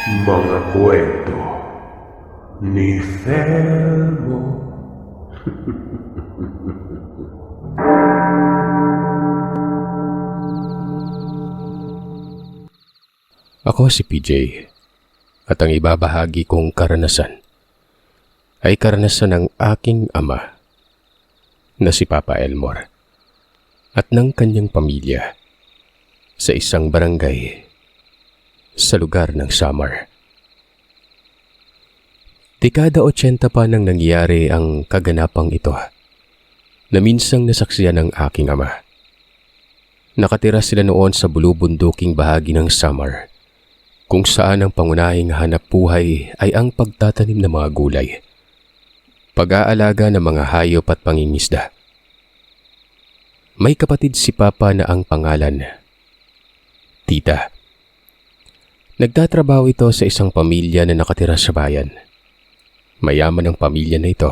Mga kwento ni Felmo. Ako si PJ at ang ibabahagi kong karanasan ay karanasan ng aking ama na si Papa Elmore at ng kanyang pamilya sa isang barangay sa lugar ng Samar. Dekada 80 pa nang nangyari ang kaganapang ito na minsang nasaksiyan ng aking ama. Nakatira sila noon sa bulubunduking bahagi ng Samar kung saan ang pangunahing hanap buhay ay ang pagtatanim ng mga gulay, pag-aalaga ng mga hayop at pangingisda. May kapatid si Papa na ang pangalan, Tita. Nagtatrabaho ito sa isang pamilya na nakatira sa bayan. Mayaman ang pamilya na ito.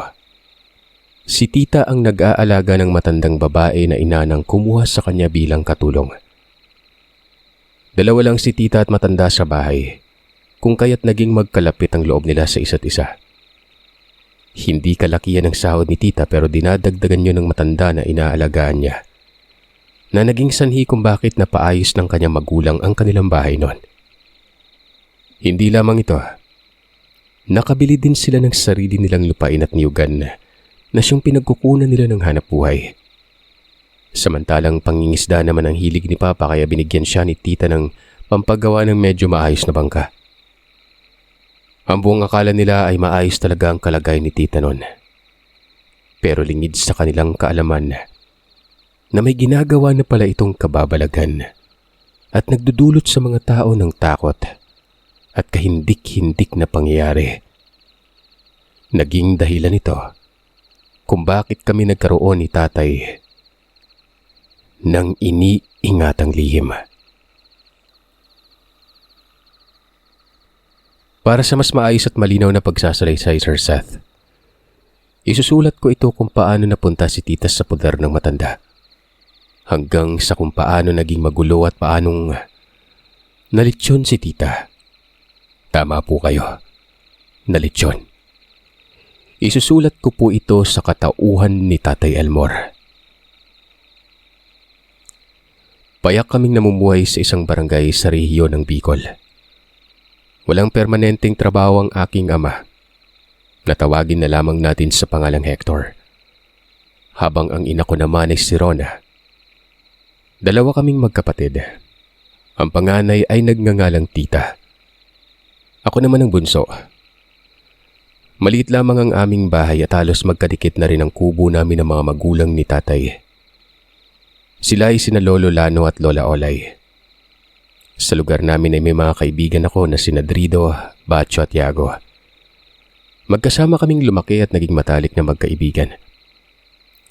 Si Tita ang nag-aalaga ng matandang babae na ina nang kumuha sa kanya bilang katulong. Dalawa lang si Tita at matanda sa bahay, kung kaya't naging magkalapit ang loob nila sa isa't isa. Hindi kalakihan ang sahod ni Tita pero dinadagdagan yun ng matanda na inaalagaan niya, na naging sanhi kung bakit napaayos ng kanyang magulang ang kanilang bahay noon. Hindi lamang ito, nakabili din sila ng sarili nilang lupain at niyugan na siyang pinagkukunan nila ng hanap buhay. Samantalang pangingisda naman ang hilig ni Papa kaya binigyan siya ni Tita ng pampagawa ng medyo maayos na bangka. Ang buong akala nila ay maayos talaga ang kalagay ni Tita noon. Pero lingid sa kanilang kaalaman na may ginagawa na pala itong kababalagan at nagdudulot sa mga tao ng takot at kahindik-hindik na pangyayari. Naging dahilan ito kung bakit kami nagkaroon ni Tatay ng iniingatang lihim. Para sa mas maayos at malinaw na pagsasalaysay, Sir Seth, isusulat ko ito kung paano napunta si Tita sa poder ng matanda, hanggang sa kung paano naging magulo at paanong nalitsyon si Tita. Tama po kayo, nalitsyon. Isusulat ko po ito sa katauhan ni Tatay Elmore. Payak kaming namumuhay sa isang barangay sa rehiyon ng Bicol. Walang permanenteng trabaho ang aking ama. Natawagin na lamang natin sa pangalang Hector. Habang ang ina ko naman ay si Rona. Dalawa kaming magkapatid. Ang panganay ay nagngangalang Tita. Ako naman ang bunso. Maliit lamang ang aming bahay at halos magkadikit na rin ang kubo namin ng mga magulang ni Tatay. Sila ay sina Lolo Lano at Lola Olay. Sa lugar namin ay may mga kaibigan ako na sina Drido, Bacho at Yago. Magkasama kaming lumaki at naging matalik na magkaibigan.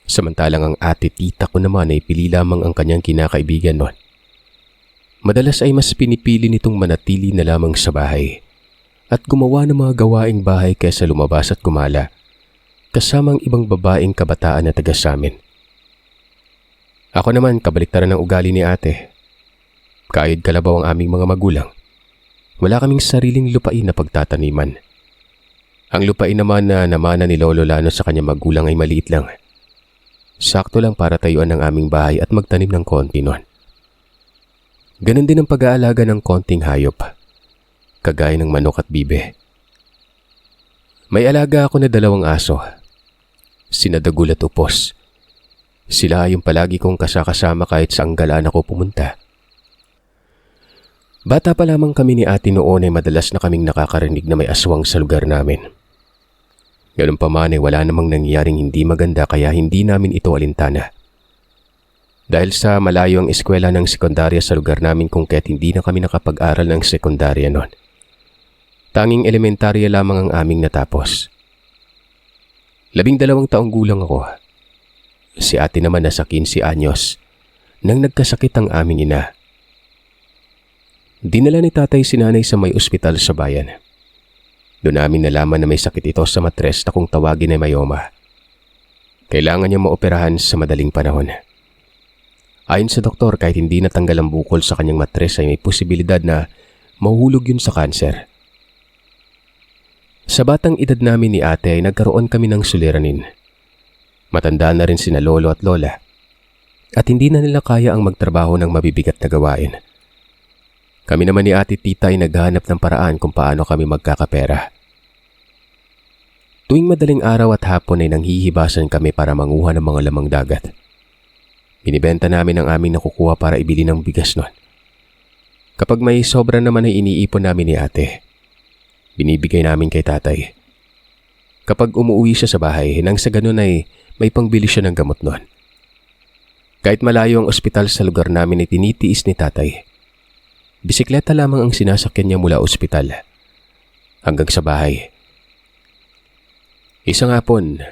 Samantalang ang ate Tita ko naman ay pili lamang ang kanyang kinakaibigan noon. Madalas ay mas pinipili nitong manatili na lamang sa bahay at gumawa ng mga gawaing bahay kaysa lumabas at gumala kasamang ibang babaeng kabataan na taga sa amin. Ako naman, kabaliktaran ng ugali ni ate. Kayod kalabaw ang aming mga magulang. Wala kaming sariling lupain na pagtataniman. Ang lupain naman na namana ni Lolo Lano sa kanyang magulang ay maliit lang. Sakto lang para tayuan ng aming bahay at magtanim ng konti noon. Ganon din ang pag-aalaga ng konting hayop, kagaya ng manok at bibe. May alaga ako na 2 aso, sina Dagul at Upos. Sila yung palagi kong kasakasama kahit saang galaan ako pumunta. Bata pa lamang kami ni ate noon ay madalas na kaming nakakarinig na may aswang sa lugar namin. Ganun pa man ay wala namang nangyaring hindi maganda kaya hindi namin ito alintana. Dahil sa malayo ang eskwela ng sekundarya sa lugar namin kung kaya't hindi na kami nakapag-aral ng sekundarya noon. Tanging elementarya lamang ang aming natapos. 12 taong gulang ako. Si ate naman nasa 15 anyos nang nagkasakit ang aming ina. Dinala ni Tatay si nanay sa may ospital sa bayan. Doon namin nalaman na may sakit ito sa matres na kung tawagin ay myoma. Kailangan niya maoperahan sa madaling panahon. Ayon sa doktor, kahit hindi natanggal ang bukol sa kanyang matres ay may posibilidad na mahulog yun sa kanser. Sa batang edad namin ni ate ay nagkaroon kami ng suliranin. Matanda na rin sina lolo at lola at hindi na nila kaya ang magtrabaho ng mabibigat na gawain. Kami naman ni ate tita ay naghahanap ng paraan kung paano kami magkakapera. Tuwing madaling araw at hapon ay nanghihibasan kami para manguha ng mga lamang dagat. Binibenta namin ang aming nakukuha para ibili ng bigas nun. Kapag may sobra naman ay iniipon namin ni ate. Binibigay namin kay tatay. Kapag umuwi siya sa bahay, nang sa ganun ay may pangbili siya ng gamot nun. Kahit malayo ang ospital sa lugar namin ay tinitiis ni tatay. Bisikleta lamang ang sinasakyan niya mula ospital hanggang sa bahay. Isang hapon,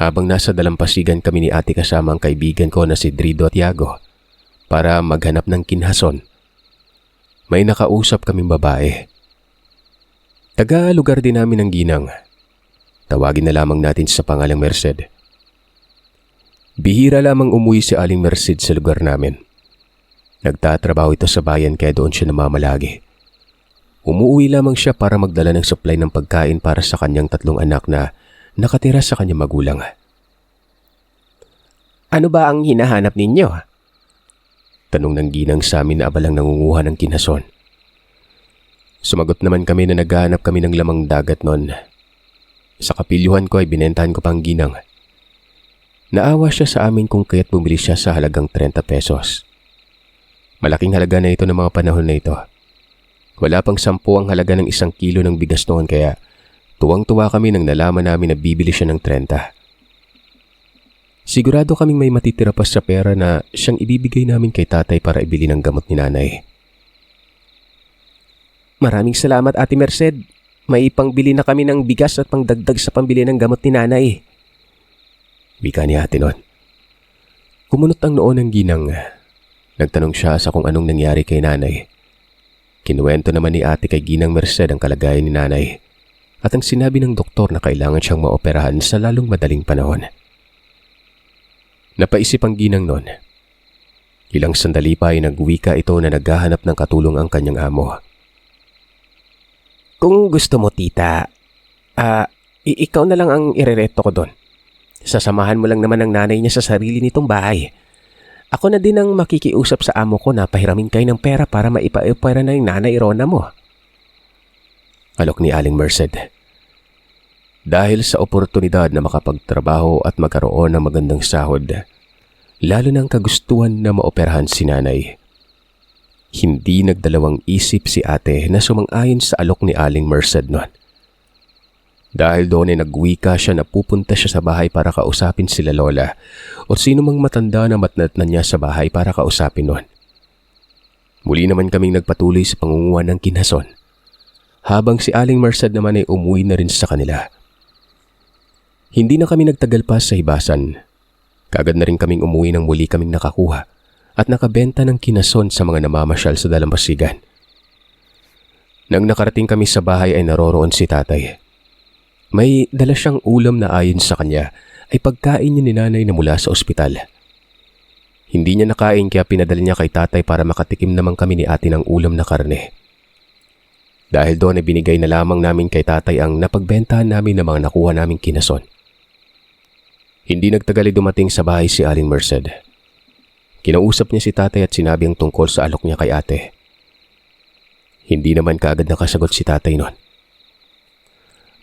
habang nasa dalampasigan kami ni ate kasama ang kaibigan ko na si Drido at Yago para maghanap ng kinhason, may nakausap kaming babae. Taga-lugar din namin ng ginang. Tawagin na lamang natin sa pangalang Merced. Bihira lamang umuwi si Aling Merced sa lugar namin. Nagtatrabaho ito sa bayan kaya doon siya namamalagi. Umuwi lamang siya para magdala ng supply ng pagkain para sa kanyang 3 anak na nakatira sa kanyang magulang. Ano ba ang hinahanap ninyo? Tanong ng ginang sa amin na abalang nangunguha ng kinhason. Sumagot naman kami na naghahanap kami ng lamang dagat noon. Sa kapilyuhan ko ay binentahan ko pang ginang. Naawa siya sa amin kung kaya't bumili siya sa halagang 30 pesos. Malaking halaga na ito ng mga panahon na ito. Wala pang 10 ang halaga ng 1 kilo ng bigas noon kaya tuwang-tuwa kami nang nalaman namin na bibili siya ng 30. Sigurado kaming may matitira pa sa pera na siyang ibibigay namin kay tatay para ibili ng gamot ni nanay. Maraming salamat Ate Merced. May pangbili na kami ng bigas at pangdagdag sa pambili ng gamot ni nanay. Wika ni ate noon. Kumunot ang noo ng ginang. Nagtanong siya sa kung anong nangyari kay nanay. Kinuwento naman ni ate kay Ginang Merced ang kalagayan ni nanay at ang sinabi ng doktor na kailangan siyang maoperahan sa lalong madaling panahon. Napaisip ang ginang noon. Ilang sandali pa ay nagwika ito na naghahanap ng katulong ang kanyang amo. Kung gusto mo tita, ikaw na lang ang irereto ko doon. Sasamahan mo lang naman ang nanay niya sa sarili nitong bahay. Ako na din ang makikiusap sa amo ko na pahiramin kayo ng pera para maipa-opera na yung nanay Rona mo. Alok ni Aling Merced. Dahil sa oportunidad na makapagtrabaho at magkaroon ng magandang sahod, lalo na ang kagustuhan na maoperahan si nanay. Hindi nagdalawang isip si ate na sumang-ayon sa alok ni Aling Merced noon. Dahil doon ay nagwika siya na pupunta siya sa bahay para kausapin sila lola o sino mang matanda na matnatnan niya sa bahay para kausapin noon. Muli naman kaming nagpatuloy sa pangunguha ng kinhason habang si Aling Merced naman ay umuwi na rin sa kanila. Hindi na kami nagtagal pa sa hibasan. Kagad na rin kaming umuwi nang muli kaming nakakuha at nakabenta ng kinhason sa mga namamasyal sa dalampasigan. Nang nakarating kami sa bahay ay naroroon si tatay. May dala siyang ulam na ayon sa kanya ay pagkain niya ni nanay na mula sa ospital. Hindi niya nakain kaya pinadala niya kay tatay para makatikim naman kami ni ate ng ulam na karne. Dahil doon ay binigay na lamang namin kay tatay ang napagbentahan namin ng mga nakuha naming kinhason. Hindi nagtagal ay dumating sa bahay si Aling Merced. Kinausap niya si tatay at sinabi ang tungkol sa alok niya kay ate. Hindi naman kaagad nakasagot si tatay noon.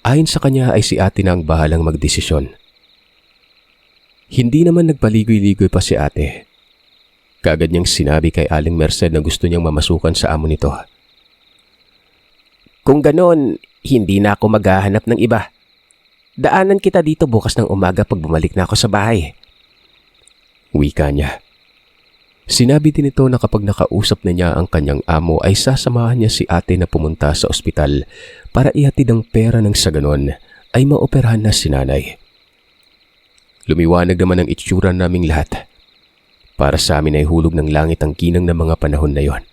Ayon sa kanya ay si ate na ang bahalang magdesisyon. Hindi naman nagpaligoy-ligoy pa si ate. Kaagad niyang sinabi kay Aling Merced na gusto niyang mamasukan sa amo nito. Kung ganon, hindi na ako maghahanap ng iba. Daanan kita dito bukas ng umaga pag bumalik na ako sa bahay. Wika niya. Sinabi din ito na kapag nakausap na niya ang kanyang amo ay sasamahan niya si ate na pumunta sa ospital para ihatid ang pera nang sa ganon ay maoperahan na si nanay. Lumiwanag naman ang itsura naming lahat. Para sa amin ay hulog ng langit ang ginang ng mga panahon na yon.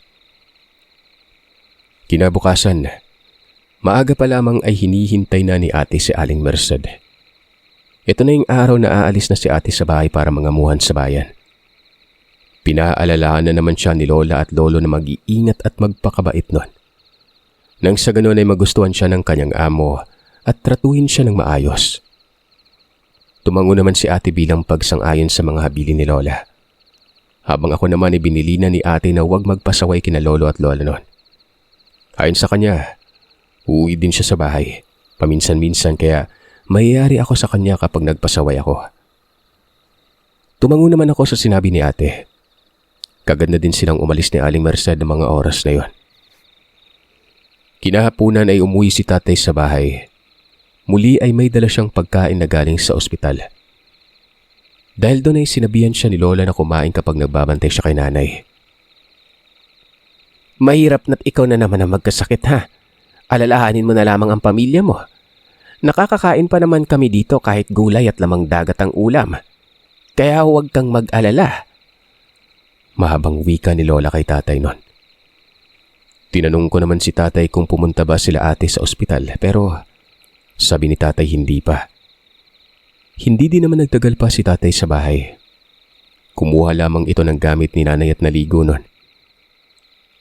Kinabukasan, maaga pa lamang ay hinihintay na ni ate si Aling Merced. Ito na yung araw na aalis na si ate sa bahay para mangamuhan sa bayan. Pinaalalahan na naman siya ni lola at lolo na mag-iingat at magpakabait nun. Nang sa ganun ay magustuhan siya ng kanyang amo at tratuhin siya ng maayos. Tumango naman si ate bilang pagsang-ayon sa mga habilin ni Lola. Habang ako naman ay binili na ni ate na huwag magpasaway kina lolo at lola noon. Ayon sa kanya, uuwi din siya sa bahay, paminsan-minsan kaya mayayari ako sa kanya kapag nagpasaway ako. Tumango naman ako sa sinabi ni ate. Kagad na din silang umalis ni Aling Merced ng mga oras na yon. Kinahapunan ay umuwi si tatay sa bahay. Muli ay may dala siyang pagkain na galing sa ospital. Dahil doon ay sinabihan siya ni Lola na kumain kapag nagbabantay siya kay nanay. Mahirap na't ikaw na naman ang magkasakit ha. Alalahanin mo na lamang ang pamilya mo. Nakakakain pa naman kami dito kahit gulay at lamang dagat ang ulam. Kaya huwag kang mag-alala. Mahabang wika ni Lola kay tatay noon. Tinanong ko naman si tatay kung pumunta ba sila ate sa ospital pero sabi ni tatay hindi pa. Hindi din naman nagtagal pa si tatay sa bahay. Kumuha lamang ito ng gamit ni nanay at naligo noon.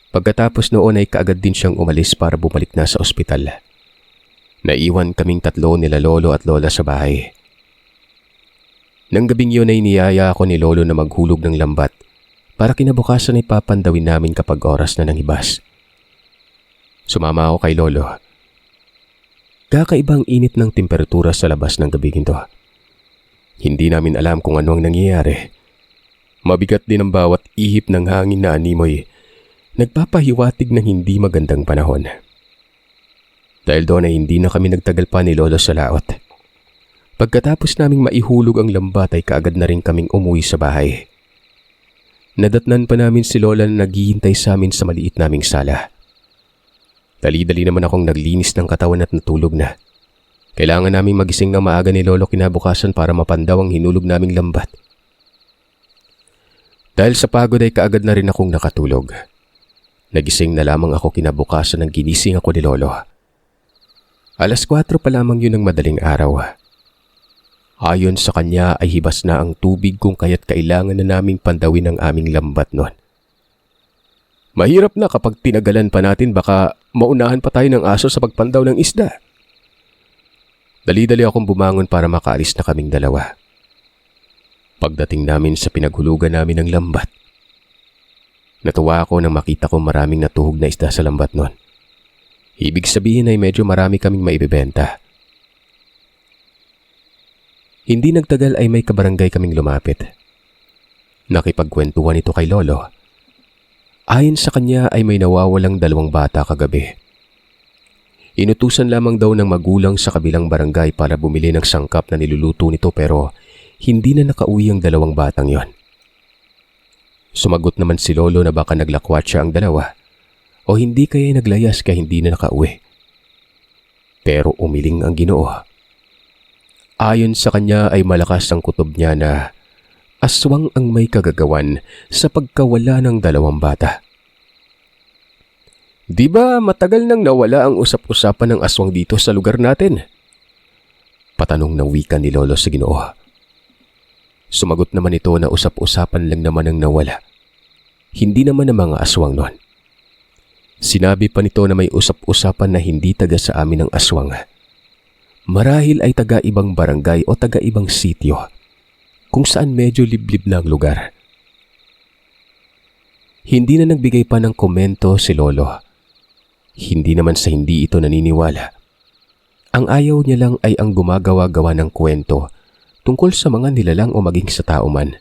Pagkatapos noon ay kaagad din siyang umalis para bumalik na sa ospital. Naiwan kaming tatlo nila lolo at lola sa bahay. Nang gabing yun ay niyaya ako ni lolo na maghulog ng lambat para kinabukasan ay papandawin namin kapag oras na ng hibas. Sumama ako kay lolo. Kakaibang init ng temperatura sa labas ng gabing ito. Hindi namin alam kung ano ang nangyayari. Mabigat din ang bawat ihip ng hangin na animoy. Nagpapahiwatig ng hindi magandang panahon. Dahil doon ay hindi na kami nagtagal pa ni Lolo sa laot. Pagkatapos naming maihulog ang lambat ay kaagad na rin kaming umuwi sa bahay. Nadatnan pa namin si Lola na naghihintay sa amin sa maliit naming sala. Dali-dali naman akong naglinis ng katawan at natulog na. Kailangan naming magising ng maaga ni Lolo kinabukasan para mapandaw ang hinulog naming lambat. Dahil sa pagod ay kaagad na rin akong nakatulog. Nagising na lamang ako kinabukasan ng ginising ako ni Lolo. 4:00 pa lamang yun ng madaling araw. Ayon sa kanya ay hibas na ang tubig kung kaya't kailangan na naming pandawin ang aming lambat noon. Mahirap na kapag tinagalan pa natin baka maunahan pa tayo ng aso sa pagpandaw ng isda. Dali-dali akong bumangon para makaalis na kaming dalawa. Pagdating namin sa pinaghulugan namin ng lambat, natuwa ako nang makita ko maraming natuhog na isda sa lambat noon. Ibig sabihin ay medyo marami kaming maibibenta. Hindi nagtagal ay may kabarangay kaming lumapit. Nakipagkwentuhan ito kay Lolo. Ayon sa kanya ay may nawawalang 2 bata kagabi. Inutusan lamang daw ng magulang sa kabilang barangay para bumili ng sangkap na niluluto nito pero hindi na nakauwi ang 2 batang yon. Sumagot naman si Lolo na baka naglakwat siya ang 2 o hindi kaya naglayas kaya hindi na nakauwi. Pero umiling ang Ginoo. Ayon sa kanya ay malakas ang kutob niya na aswang ang may kagagawan sa pagkawala ng 2 bata. Di ba matagal nang nawala ang usap-usapan ng aswang dito sa lugar natin? Patanong ng wika ni Lolo sa Ginoo. Sumagot naman ito na usap-usapan lang naman ang nawala. Hindi naman ang mga aswang noon. Sinabi pa nito na may usap-usapan na hindi taga sa amin ang aswang. Marahil ay taga ibang barangay o taga ibang sityo kung saan medyo liblib na ang lugar. Hindi na nagbigay pa ng komento si Lolo. Hindi naman sa hindi ito naniniwala. Ang ayaw niya lang ay ang gumagawa-gawa ng kwento tungkol sa mga nilalang o maging sa tao man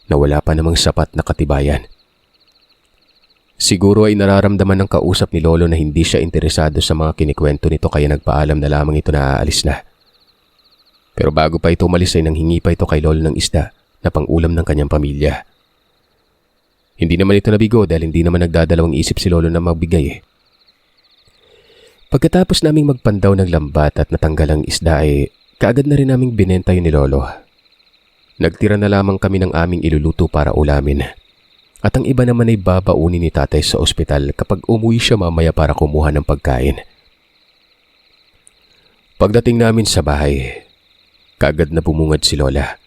na wala pa namang sapat na katibayan. Siguro ay nararamdaman ng kausap ni Lolo na hindi siya interesado sa mga kinikwento nito kaya nagpaalam na lamang ito na aalis na. Pero bago pa ito umalis ay nanghingi pa ito kay Lolo ng isda na pang-ulam ng kanyang pamilya. Hindi naman ito nabigo dahil hindi naman nagdadalawang isip si Lolo na magbigay. Pagkatapos naming magpandaw ng lambat at natanggal ang isda ay kaagad na rin naming binenta yun ni Lolo. Nagtira na lamang kami ng aming iluluto para ulamin. At ang iba naman ay babaunin ni tatay sa ospital kapag umuwi siya mamaya para kumuha ng pagkain. Pagdating namin sa bahay, kaagad na bumungad si Lola.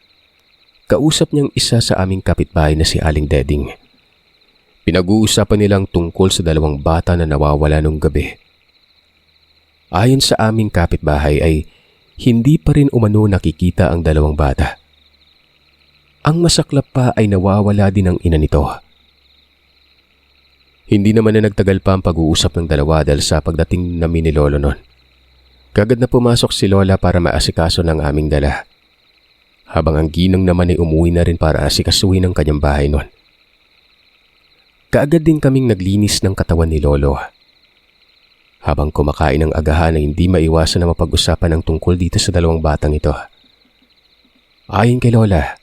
Kausap niyang isa sa aming kapitbahay na si Aling Deding. Pinag-uusapan nilang tungkol sa 2 bata na nawawala nung gabi. Ayon sa aming kapitbahay ay hindi pa rin umano nakikita ang dalawang bata. Ang masaklap pa ay nawawala din ang ina nito. Hindi naman na nagtagal pa ang pag-uusap ng dalawa dahil sa pagdating namin ni Lolo noon. Kagad na pumasok si Lola para maasikaso ng aming dala. Habang ang ginang naman ay umuwi na rin para asikasuhin ang kanyang bahay noon. Kaagad din kaming naglinis ng katawan ni Lolo. Habang kumakain ng agahan ay hindi maiwasan na mapag-usapan ang tungkol dito sa dalawang batang ito. Ayon kay Lola,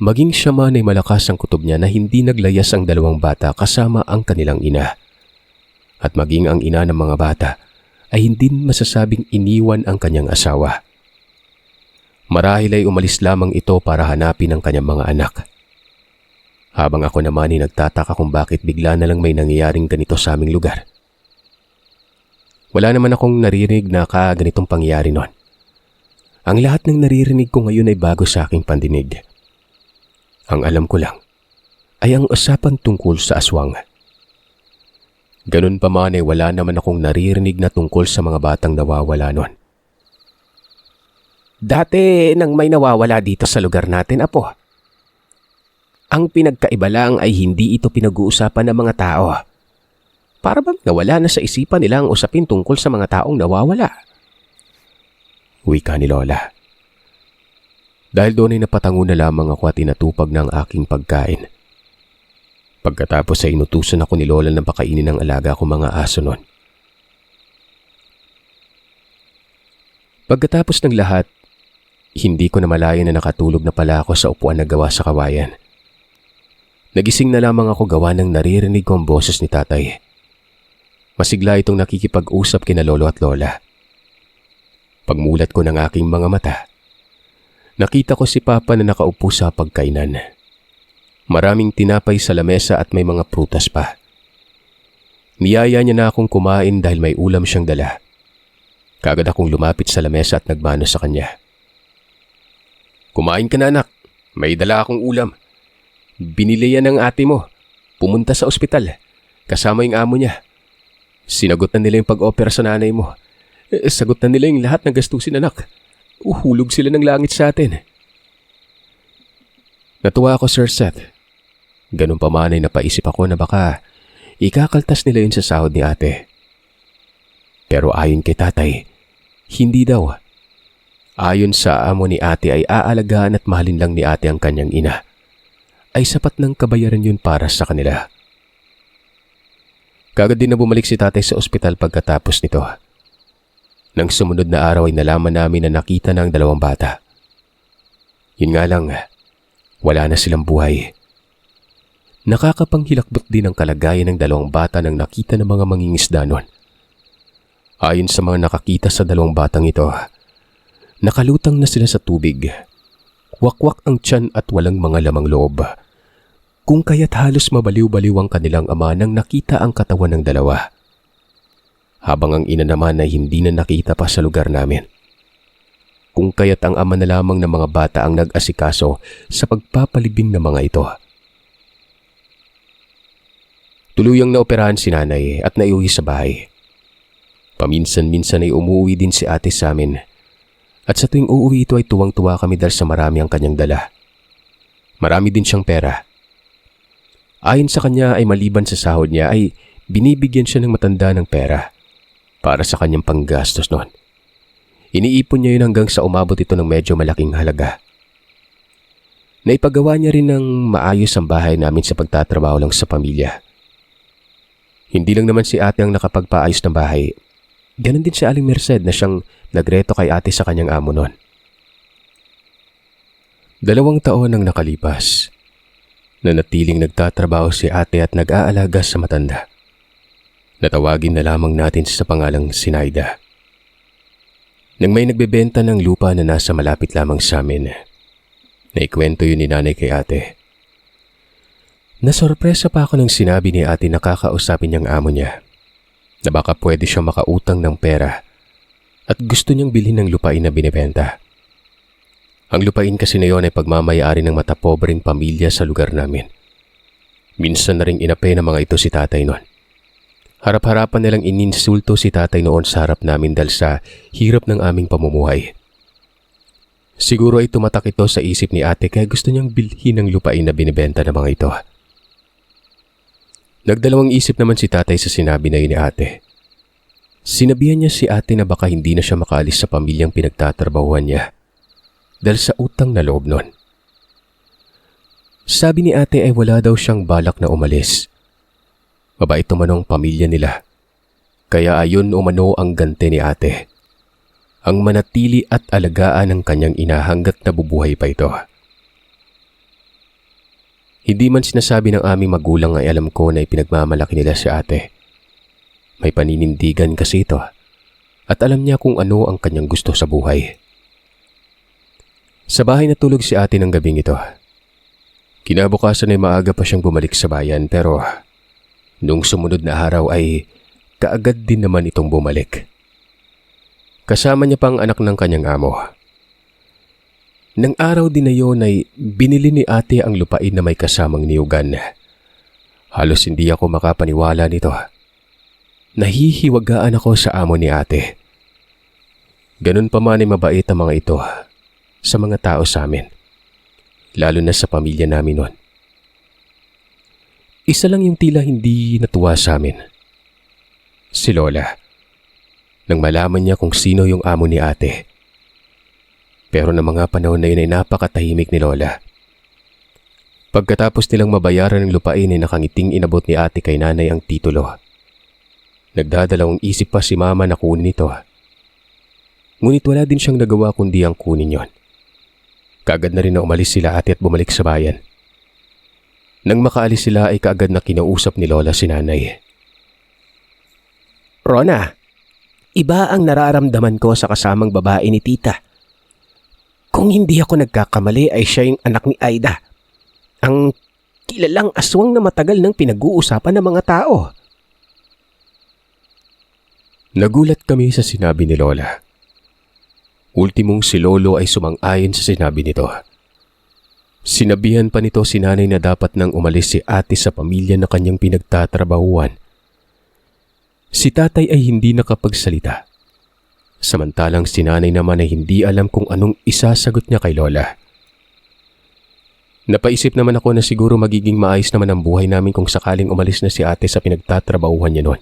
maging siya man ay malakas ang kutob niya na hindi naglayas ang dalawang bata kasama ang kanilang ina. At maging ang ina ng mga bata ay hindi masasabing iniwan ang kanyang asawa. Marahil ay umalis lamang ito para hanapin ang kanyang mga anak. Habang ako naman ay nagtataka kung bakit bigla na lang may nangyayaring ganito sa aming lugar. Wala naman akong naririnig na ganitong pangyayari noon. Ang lahat ng naririnig ko ngayon ay bago sa aking pandinig. Ang alam ko lang ay ang usapan tungkol sa aswang. Ganun pa man ay wala naman akong naririnig na tungkol sa mga batang nawawala noon. Dati nang may nawawala dito sa lugar natin, Apo. Ang pinagkaiba lang ay hindi ito pinag-uusapan ng mga tao. Para bang nawala na sa isipan nila ang usapin tungkol sa mga taong nawawala. Wika ni Lola. Dahil doon ay napatango na lamang ako at tinatupag na ang aking pagkain. Pagkatapos ay inutusan ako ni Lola na pakainin ng alaga ko mga aso noon. Pagkatapos ng lahat, hindi ko namalayan na nakatulog na pala ako sa upuan na gawa sa kawayan. Nagising na lamang ako gawa ng naririnig ko ang boses ni Tatay. Masigla itong nakikipag-usap kina Lolo at Lola. Pagmulat ko ng aking mga mata, nakita ko si Papa na nakaupo sa pagkainan. Maraming tinapay sa lamesa at may mga prutas pa. Niyaya niya na akong kumain dahil may ulam siyang dala. Kagad akong lumapit sa lamesa at nagmano sa kanya. Kumain ka na, anak. May dala akong ulam. Binili yan ng ate mo. Pumunta sa ospital. Kasama yung amo niya. Sinagot na nila yung pag-opera sa nanay mo. Sagot na nila yung lahat ng gastusin, anak. Uhulog sila ng langit sa atin. Natuwa ako, Sir Seth. Ganun pa man ay napaisip ako na baka ikakaltas nila yun sa sahod ni ate. Pero ayon kay Tatay, hindi daw. Ayon sa amo ni ate ay aalagaan at mahalin lang ni ate ang kanyang ina. Ay sapat ng kabayaran yun para sa kanila. Kagad din na bumalik si Tatay sa ospital pagkatapos nito. Nang sumunod na araw ay nalaman namin na nakita na ang dalawang bata. Yun nga lang, wala na silang buhay. Nakakapanghilakbot din ang kalagayan ng dalawang bata nang nakita ng mga mangingisda noon. Ayon sa mga nakakita sa dalawang batang ito, nakalutang na sila sa tubig. Wakwak ang tiyan at walang mga lamang loob. Kung kaya't halos mabaliw-baliw ang kanilang ama nang nakita ang katawan ng dalawa. Habang ang ina naman ay hindi na nakita pa sa lugar namin. Kung kaya't ang ama na lamang ng mga bata ang nag-asikaso sa pagpapalibing ng mga ito. Tuluyang naoperahan si nanay at naiuwi sa bahay. Paminsan-minsan ay umuwi din si ate sa amin. At sa tuwing uuwi ito ay tuwang-tuwa kami dahil sa marami ang kanyang dala. Marami din siyang pera. Ayon sa kanya ay maliban sa sahod niya ay binibigyan siya ng matanda ng pera para sa kanyang panggastos noon. Iniipon niya yun hanggang sa umabot ito ng medyo malaking halaga. Naipagawa niya rin ng maayos ang bahay namin sa pagtatrabaho lang sa pamilya. Hindi lang naman si ate ang nakapagpaayos ng bahay. Ganon din si Aling Merced na siyang nagreto kay ate sa kanyang amo noon. 2 taon ang nakalipas. Nanatiling nagtatrabaho si ate at nag-aalaga sa matanda. Natawagin na lamang natin sa pangalang Sinaida. Nang may nagbebenta ng lupa na nasa malapit lamang sa amin, naikwento yun ni nanay kay ate. Nasorpresa pa ako nang sinabi ni ate na kakausapin niyang amo niya na baka pwede siyang makautang ng pera at gusto niyang bilhin ng lupain na binibenta. Ang lupain kasi na yon ay pagmamayari ng matapobreng pamilya sa lugar namin. Minsan na ring inape ng mga ito si tatay noon. Harap-harapan nilang ininsulto si tatay noon sa harap namin dahil sa hirap ng aming pamumuhay. Siguro ay tumatak ito sa isip ni ate kaya gusto niyang bilhin ang lupain na binibenta ng mga ito. Nagdalawang isip naman si tatay sa sinabi na yun ni ate. Sinabihan niya si ate na baka hindi na siya makaalis sa pamilyang pinagtatrabahuhan niya dahil sa utang na loob nun. Sabi ni ate ay wala daw siyang balak na umalis. Mabait naman ang pamilya nila. Kaya ayon umano ang gante ni ate. Ang manatili at alagaan ng kanyang ina hanggat nabubuhay pa ito. Hindi man sinasabi ng aming magulang ay alam ko na ipinagmamalaki nila si ate. May paninindigan kasi ito at alam niya kung ano ang kanyang gusto sa buhay. Sa bahay natulog si ate ng gabing ito. Kinabukasan ay maaga pa siyang bumalik sa bayan pero nung sumunod na araw ay kaagad din naman itong bumalik. Kasama niya pang anak ng kanyang amo. Nang araw din na yun ay binili ni ate ang lupain na may kasamang niyugan. Halos hindi ako makapaniwala nito. Nahihiwagaan ako sa amo ni ate. Ganun pa man ay mabait ang mga ito sa mga tao sa amin. Lalo na sa pamilya namin noon. Isa lang yung tila hindi natuwa sa amin. Si Lola. Nang malaman niya kung sino yung amo ni ate. Pero na mga panahon na yun ay napakatahimik ni Lola. Pagkatapos nilang mabayaran ng lupain ay nakangiting inabot ni ate kay nanay ang titulo. Nagdadalawang isip pa si mama na kunin ito. Ngunit wala din siyang nagawa kundi ang kunin yon. Kaagad na rin na umalis sila ate at bumalik sa bayan. Nang makaalis sila ay kaagad na kinausap ni Lola si nanay. Rona, iba ang nararamdaman ko sa kasamang babae ni tita. Kung hindi ako nagkakamali ay siya yung anak ni Aida. Ang kilalang aswang na matagal nang pinag-uusapan ng mga tao. Nagulat kami sa sinabi ni Lola. Ultimong si Lolo ay sumang-ayon sa sinabi nito. Sinabihan pa nito si nanay na dapat nang umalis si ate sa pamilya na kanyang pinagtatrabahuan. Si tatay ay hindi nakapagsalita. Samantalang si nanay naman ay hindi alam kung anong isasagot niya kay Lola. Napaisip naman ako na siguro magiging maayos naman ang buhay namin kung sakaling umalis na si ate sa pinagtatrabahuhan niya noon.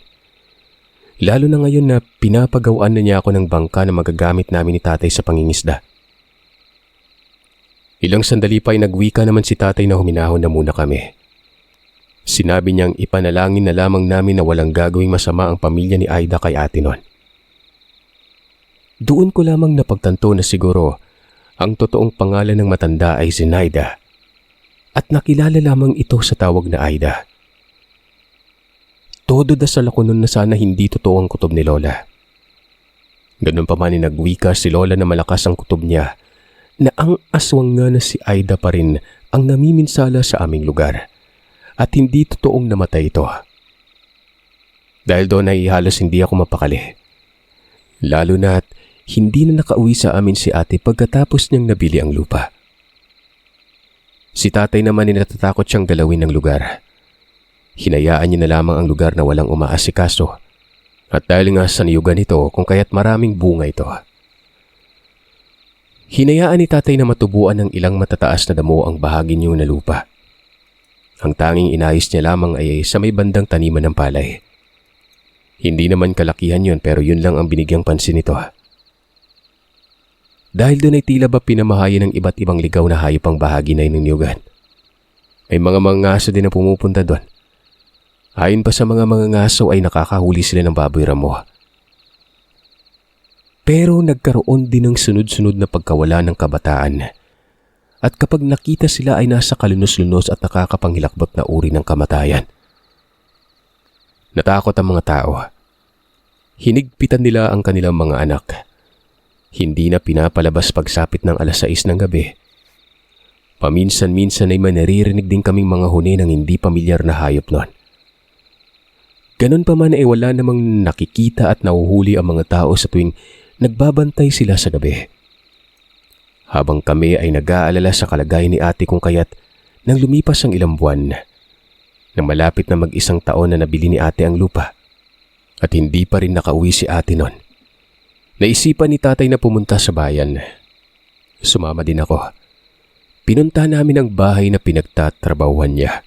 Lalo na ngayon na pinapagawaan na niya ako ng bangka na magagamit namin ni tatay sa pangingisda. Ilang sandali pa ay nagwika naman si tatay na huminahon na muna kami. Sinabi niyang ipanalangin na lamang namin na walang gagawing masama ang pamilya ni Aida kay ate noon. Doon ko lamang napagtanto na siguro ang totoong pangalan ng matanda ay si Naida at nakilala lamang ito sa tawag na Aida. Todo dasal ako noon na sana hindi totoo ang kutob ni Lola. Ganun pa man nagwika si Lola na malakas ang kutob niya na ang aswang nga na si Aida pa rin ang namiminsala sa aming lugar at hindi totoong namatay ito. Dahil doon ay halos hindi ako mapakali. Lalo na't hindi na nakauwi sa amin si ate pagkatapos niyang nabili ang lupa. Si tatay naman ay natatakot siyang galawin ng lugar. Hinayaan niya na lamang ang lugar na walang umaasikaso at dahil nga sa niyugan ito kung kaya't maraming bunga ito. Hinayaan ni tatay na matubuan ng ilang matataas na damo ang bahagi niyo na lupa. Ang tanging inayos niya lamang ay sa may bandang taniman ng palay. Hindi naman kalakihan yun pero yun lang ang binigyang pansin nito. Dahil doon ay tila ba pinamahayan ng iba't ibang ligaw na hayop ang bahagi na yun ng niyugan. May mga aso din na pumupunta doon. Ayon pa sa mga aso ay nakakahuli sila ng baboy ramo. Pero nagkaroon din ng sunod-sunod na pagkawala ng kabataan. At kapag nakita sila ay nasa kalunos-lunos at nakakapanghilakbot na uri ng kamatayan. Natakot ang mga tao. Hinigpitan nila ang kanilang mga anak. Hindi na pinapalabas pagsapit ng 6:00 ng gabi. Paminsan-minsan ay manaririnig din kaming mga huni ng hindi pamilyar na hayop noon. Ganon pa man ay wala namang nakikita at nahuhuli ang mga tao sa tuwing nagbabantay sila sa gabi. Habang kami ay nag-aalala sa kalagayan ni ate kung kaya't nang lumipas ang ilang buwan, nang malapit na mag-1 taon na nabili ni ate ang lupa, At hindi pa rin nakauwi si ate nun. Naisipan ni tatay na pumunta sa bayan. Sumama din ako. Pinunta namin ang bahay na pinagtatrabahuhan niya.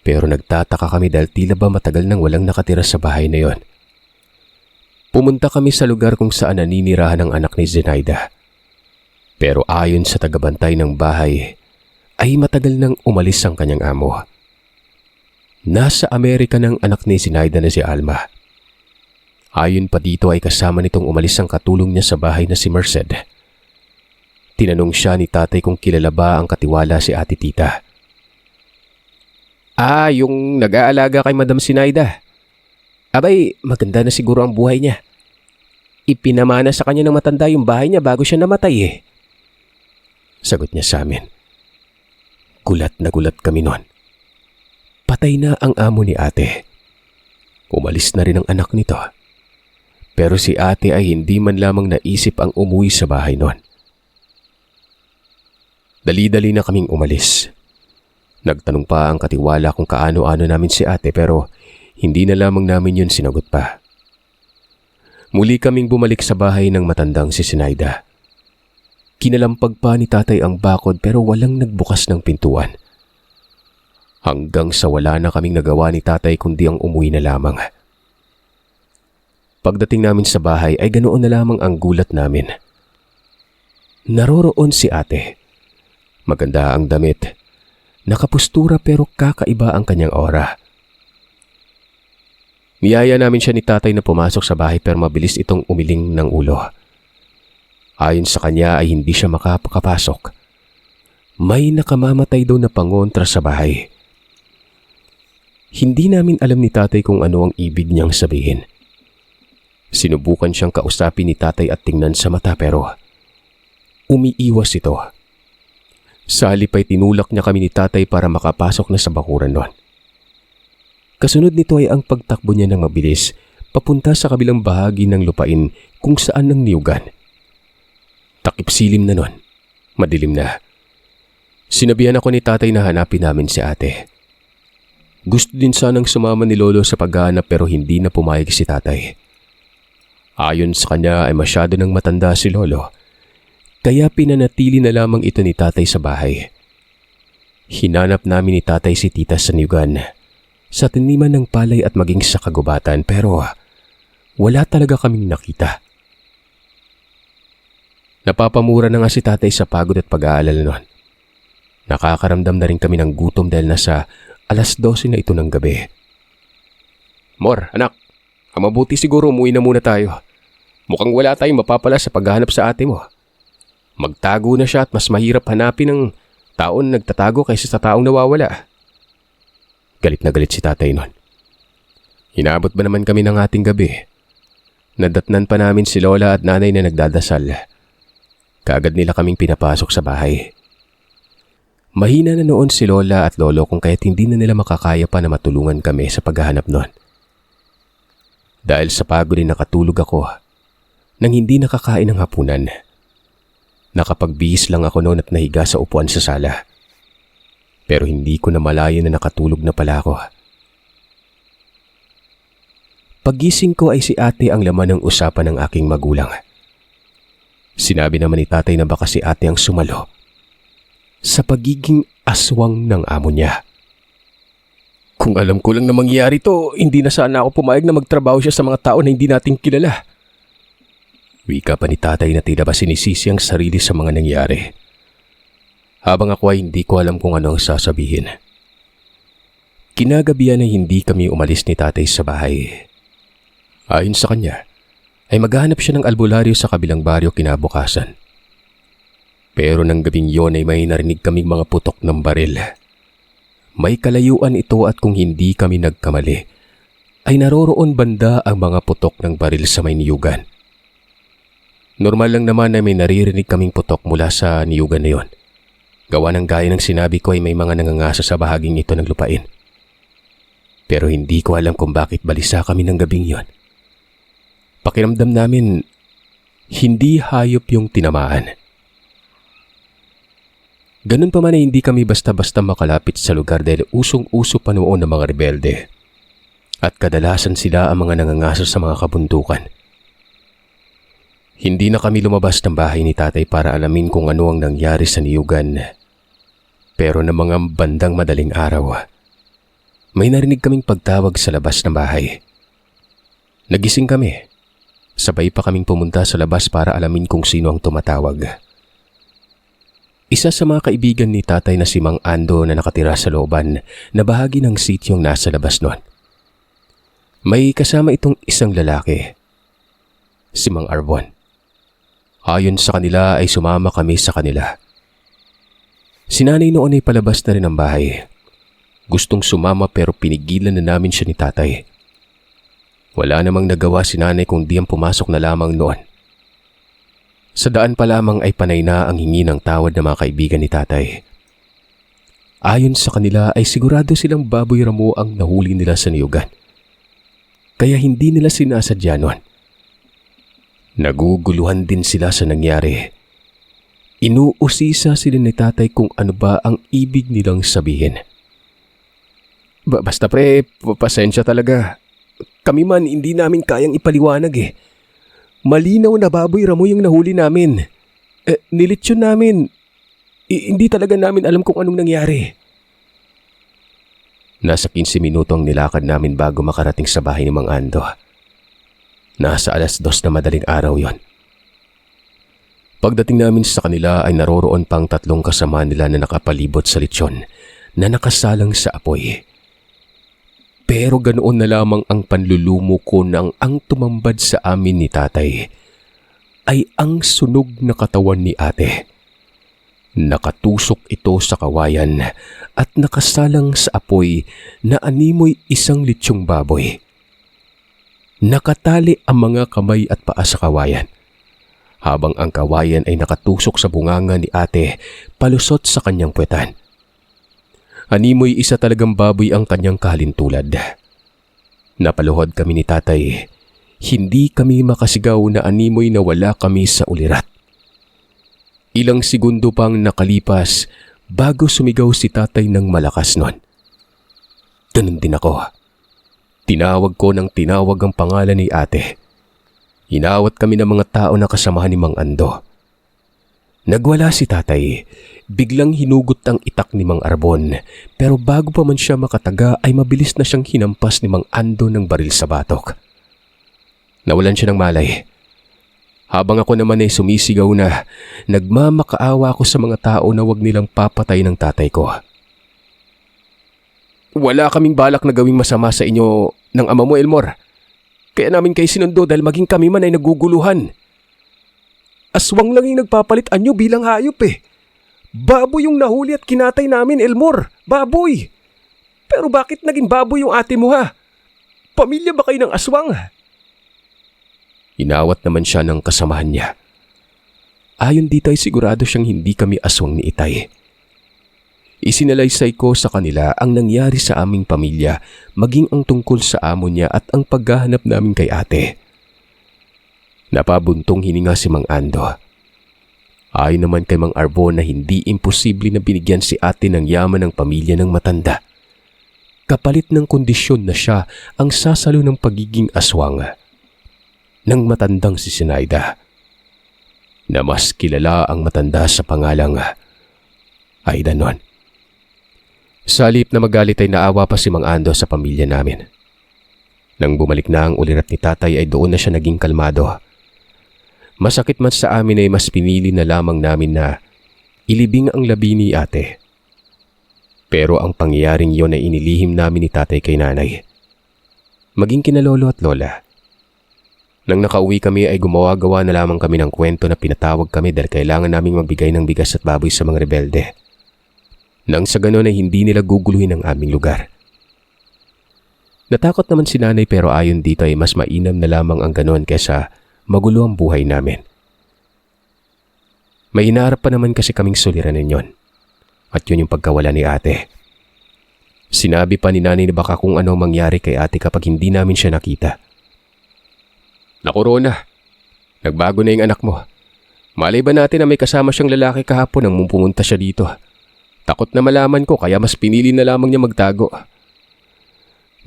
Pero nagtataka kami dahil tila ba matagal nang walang nakatira sa bahay na yon. Pumunta kami sa lugar kung saan naninirahan ang anak ni Zenaida. Pero ayon sa tagabantay ng bahay, ay matagal nang umalis ang kanyang amo. Nasa Amerika ng anak ni Zenaida na si Alma. Ayon pa dito ay kasama nitong umalis ang katulong niya sa bahay na si Merced. Tinanong siya ni tatay kung kilala ba ang katiwala si ate Tita. Yung nag-aalaga kay Madam Zenaida. Abay, maganda na siguro ang buhay niya. Ipinamana sa kanya ng matanda yung bahay niya bago siya namatay eh. Sagot niya sa amin. Gulat na gulat kami noon. Patay na ang amo ni ate. Umalis na rin ang anak nito. Pero si ate ay hindi man lamang naisip ang umuwi sa bahay noon. Dali-dali na kaming umalis. Nagtanong pa ang katiwala kung kaano-ano namin si ate pero hindi na lamang namin yun sinagot pa. Muli kaming bumalik sa bahay ng matandang si Zenaida. Kinalampag pa ni tatay ang bakod pero walang nagbukas ng pintuan. Hanggang sa wala na kaming nagawa ni tatay kundi ang umuwi na lamang. Pagdating namin sa bahay ay ganoon na lamang ang gulat namin. Naroroon si ate. Maganda ang damit. Nakapustura pero kakaiba ang kanyang aura. Niyaya namin siya ni tatay na pumasok sa bahay pero mabilis itong umiling ng ulo. Ayon sa kanya ay hindi siya makapasok. May nakamamatay daw na pangontra sa bahay. Hindi namin alam ni tatay kung ano ang ibig niyang sabihin. Sinubukan siyang kausapin ni tatay at tingnan sa mata pero umiiwas ito. Sa halip ay tinulak niya kami ni tatay para makapasok na sa bakuran noon. Kasunod nito ay ang pagtakbo niya ng mabilis papunta sa kabilang bahagi ng lupain kung saan nang niyugan. Takip silim na noon. Madilim na. Sinabihan ako ni tatay na hanapin namin si ate. Gusto din sanang sumama ni lolo sa paghahanap pero hindi na pumayag si tatay. Ayon sa kanya ay masyado nang matanda si lolo. Kaya pinanatili na lamang ito ni tatay sa bahay. Hinanap namin ni tatay si tita sa niyugan, sa taniman ng palay at maging sa kagubatan pero wala talaga kaming nakita. Napapamura na nga si tatay sa pagod at pag-aalala noon. Nakakaramdam na rin kami ng gutom dahil nasa 12:00 na ito ng gabi. Mor, anak, ang mabuti siguro umuwi na muna tayo. Mukhang wala tayong mapapala sa paghahanap sa ate mo. Magtago na siya at mas mahirap hanapin ng taon nagtatago kaysa sa taong nawawala. Galit na galit si tatay noon. Hinabot ba naman kami ng ating gabi? Nadatnan pa namin si lola at nanay na nagdadasal. Kaagad nila kaming pinapasok sa bahay. Mahina na noon si lola at lolo kung kaya't hindi na nila makakaya pa na matulungan kami sa paghahanap noon. Dahil sa pagod din nakatulog ako nang hindi nakakain ng hapunan. Nakapagbihis lang ako noon at nahiga sa upuan sa sala. Pero hindi ko na malayan na nakatulog na pala ako. Paggising ko ay si ate ang laman ng usapan ng aking magulang. Sinabi naman ni tatay na baka si ate ang sumalo sa pagiging aswang ng amo niya. Kung alam ko lang na mangyayari to, hindi na sana ako pumayag na magtrabaho siya sa mga tao na hindi nating kilala. Wika pa ni tatay na tila ba sinisisi ang sarili sa mga nangyari. Habang ako ay hindi ko alam kung ano ang sasabihin. Kinagabihan na hindi kami umalis ni tatay sa bahay. Ayon sa kanya, ay maghahanap siya ng albularyo sa kabilang baryo kinabukasan. Pero nang gabing yon ay may narinig kaming mga putok ng baril. May kalayuan ito at kung hindi kami nagkamali, ay naroroon banda ang mga putok ng baril sa may niyugan. Normal lang naman na may naririnig kaming putok mula sa niyugan na yon. Gawa ng gaya ng sinabi ko ay may mga nangangasa sa bahaging ito ng lupain. Pero hindi ko alam kung bakit balisa kami ng gabing yon. Pakiramdam namin, hindi hayop yung tinamaan. Ganun pa man ay hindi kami basta-basta makalapit sa lugar dahil usong-uso pa noon ng mga rebelde. At kadalasan sila ang mga nangangaso sa mga kabundukan. Hindi na kami lumabas ng bahay ni tatay para alamin kung ano ang nangyari sa niyugan. Pero na mga bandang madaling araw, may narinig kaming pagtawag sa labas ng bahay. Nagising kami. Sabay pa kaming pumunta sa labas para alamin kung sino ang tumatawag. Isa sa mga kaibigan ni tatay na si Mang Ando na nakatira sa looban na bahagi ng sityong nasa labas noon. May kasama itong isang lalaki, si Mang Arbon. Ayon sa kanila ay sumama kami sa kanila. Si nanay noon ay palabas na rin ng bahay. Gustong sumama pero pinigilan na namin siya ni tatay. Wala namang nagawa si nanay kung di ang pumasok na lamang noon. Sa daan pa lamang ay panay na ang hingi ng tawad ng mga kaibigan ni tatay. Ayon sa kanila ay sigurado silang baboy ramo ang nahuli nila sa niyugan. Kaya hindi nila sinasadya noon. Naguguluhan din sila sa nangyari. Inuusisa sila ni tatay kung ano ba ang ibig nilang sabihin. Basta pre, pasensya talaga. Kami man hindi namin kayang ipaliwanag eh. Malinaw na baboy ramo yung nahuli namin. Nilitsyon namin. Hindi talaga namin alam kung anong nangyari. Nasa 15 minuto ang nilakad namin bago makarating sa bahay ni Mang Ando. Nasa 2:00 na madaling araw yon. Pagdating namin sa kanila ay naroroon pang 3 kasama nila na nakapalibot sa litsyon na nakasalang sa apoy. Pero ganoon na lamang ang panlulumo ko nang ang tumambad sa amin ni tatay ay ang sunog na katawan ni ate. Nakatusok ito sa kawayan at nakasalang sa apoy na animoy isang litsyong baboy. Nakatali ang mga kamay at paa sa kawayan, habang ang kawayan ay nakatusok sa bunganga ni ate palusot sa kanyang puwetan. Animoy isa talagang baboy ang kanyang kalintulad. Napaluhod kami ni tatay. Hindi kami makasigaw na animoy na wala kami sa ulirat. Ilang segundo pang nakalipas bago sumigaw si tatay ng malakas nun. Ganun din ako. Tinawag ko ng tinawag ang pangalan ni ate. Hinawat kami ng mga tao na kasamahan ni Mang Ando. Nagwala si tatay. Biglang hinugot ang itak ni Mang Arbon, pero bago pa man siya makataga ay mabilis na siyang hinampas ni Mang Ando ng baril sa batok. Nawalan siya ng malay. Habang ako naman ay sumisigaw na, nagmamakaawa ako sa mga tao na wag nilang papatay ng tatay ko. Wala kaming balak na gawing masama sa inyo ng ama mo, Elmore. Kaya namin kayo sinundo dahil maging kami man ay naguguluhan. Aswang lang yung nagpapalit anyo bilang hayop eh. Baboy yung nahuli at kinatay namin, Elmore. Baboy! Pero bakit naging baboy yung ate mo ha? Pamilya ba kayo ng aswang? Inawat naman siya ng kasamahan niya. Ayon dito ay sigurado siyang hindi kami aswang ni Itay. Isinalaysay ko sa kanila ang nangyari sa aming pamilya, maging ang tungkol sa amo niya at ang paghahanap namin kay ate. Napabuntong hininga si Mang Ando. Ayon naman kay Mang Arbon na hindi imposible na binigyan si ate ng yaman ng pamilya ng matanda. Kapalit ng kondisyon na siya ang sasalo ng pagiging aswang ng matandang si Sinaida, na mas kilala ang matanda sa pangalang Aida noon. Sa halip na magalit ay naawa pa si Mang Ando sa pamilya namin. Nang bumalik na ang ulirat ni tatay ay doon na siya naging kalmado. Masakit man sa amin ay mas pinili na lamang namin na ilibing ang labi ni ate. Pero ang pangyayaring iyon ay inilihim namin ni tatay kay nanay, maging kina lolo at lola. Nang nakauwi kami ay gumawa-gawa na lamang kami ng kwento na pinatawag kami dahil kailangan naming magbigay ng bigas at baboy sa mga rebelde. Nang sa ganon ay hindi nila guguluhin ang aming lugar. Natakot naman si nanay pero ayon dito ay mas mainam na lamang ang ganon kesa magulo ang buhay namin. May inaarap pa naman kasi kaming suliranin yon. At yun yung pagkawala ni ate. Sinabi pa ni nanay na baka kung ano mangyari kay ate kapag hindi namin siya nakita. Naku Rona, nagbago na yung anak mo. Malay ba natin na may kasama siyang lalaki kahapon nang pumunta siya dito? Takot na malaman ko kaya mas pinili na lamang niya magtago.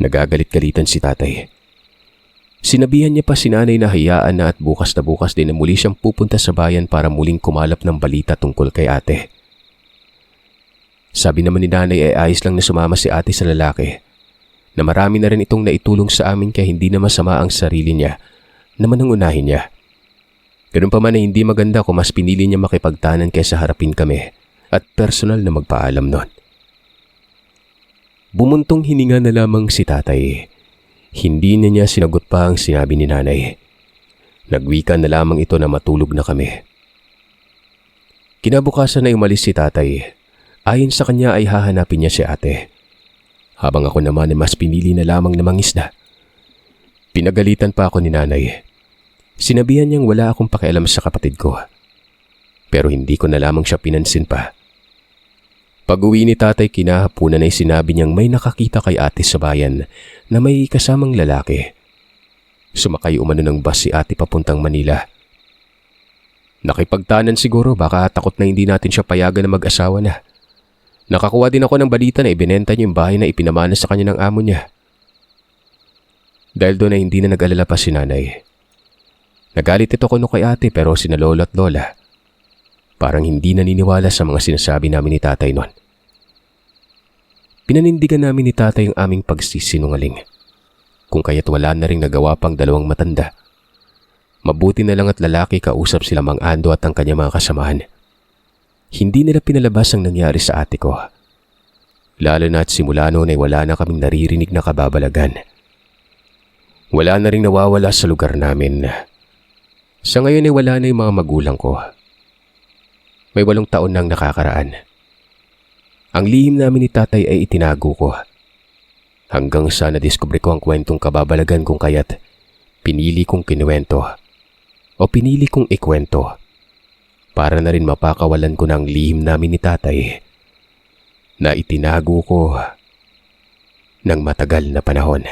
Nagagalit-galitan si tatay. Sinabihan niya pa si nanay na hayaan na at bukas na bukas din na muli siyang pupunta sa bayan para muling kumalap ng balita tungkol kay ate. Sabi naman ni nanay ay ayos lang na sumama si ate sa lalaki, na marami na rin itong naitulong sa amin kaya hindi na masama ang sarili niya na manangunahin niya. Ganun pa man ay hindi maganda kung mas pinili niya makipagtanan kaysa harapin kami at personal na magpaalam nun. Bumuntong hininga na lamang si tatay. Hindi na niya sinagot pa ang sinabi ni nanay. Nagwika na lamang ito na matulog na kami. Kinabukasan ay umalis si tatay. Ayon sa kanya ay hahanapin niya si ate. Habang ako naman ay mas pinili na lamang na mangisda. Pinagalitan pa ako ni nanay. Sinabihan niyang wala akong pakialam sa kapatid ko. Pero hindi ko na lamang siya pinansin pa. Pag-uwi ni tatay kinahapunan ay sinabi niyang may nakakita kay ate sa bayan na may kasamang lalaki. Sumakay umano ng bus si ate papuntang Manila. Nakipagtanan siguro, baka takot na hindi natin siya payagan na mag-asawa na. Nakakuha din ako ng balita na ibinenta niya yung bahay na ipinamana sa kanya ng amo niya. Dahil doon ay hindi na nag-alala pa si nanay. Nagalit ito kuno kay ate pero sina lolo at lola parang hindi naniniwala sa mga sinasabi namin ni tatay noon. Pinanindigan namin ni tatay ang aming pagsisinungaling. Kung kaya't wala na ring nagawa pang dalawang matanda. Mabuti na lang at lalaki kausap sila Mang Ando at ang kanyang mga kasamahan. Hindi nila pinalabas ang nangyari sa ate ko. Lalo na at simula noon ay wala na kaming naririnig na kababalagan. Wala na ring nawawala sa lugar namin. Sa ngayon ay wala na yung mga magulang ko. May 8 taon nang nakakaraan. Ang lihim namin ni tatay ay itinago ko. Hanggang sa nadiskubre ko ang kwentong kababalagan kung kaya't pinili kong kinuwento o pinili kong ikwento para na rin mapakawalan ko ng lihim namin ni tatay na itinago ko ng matagal na panahon.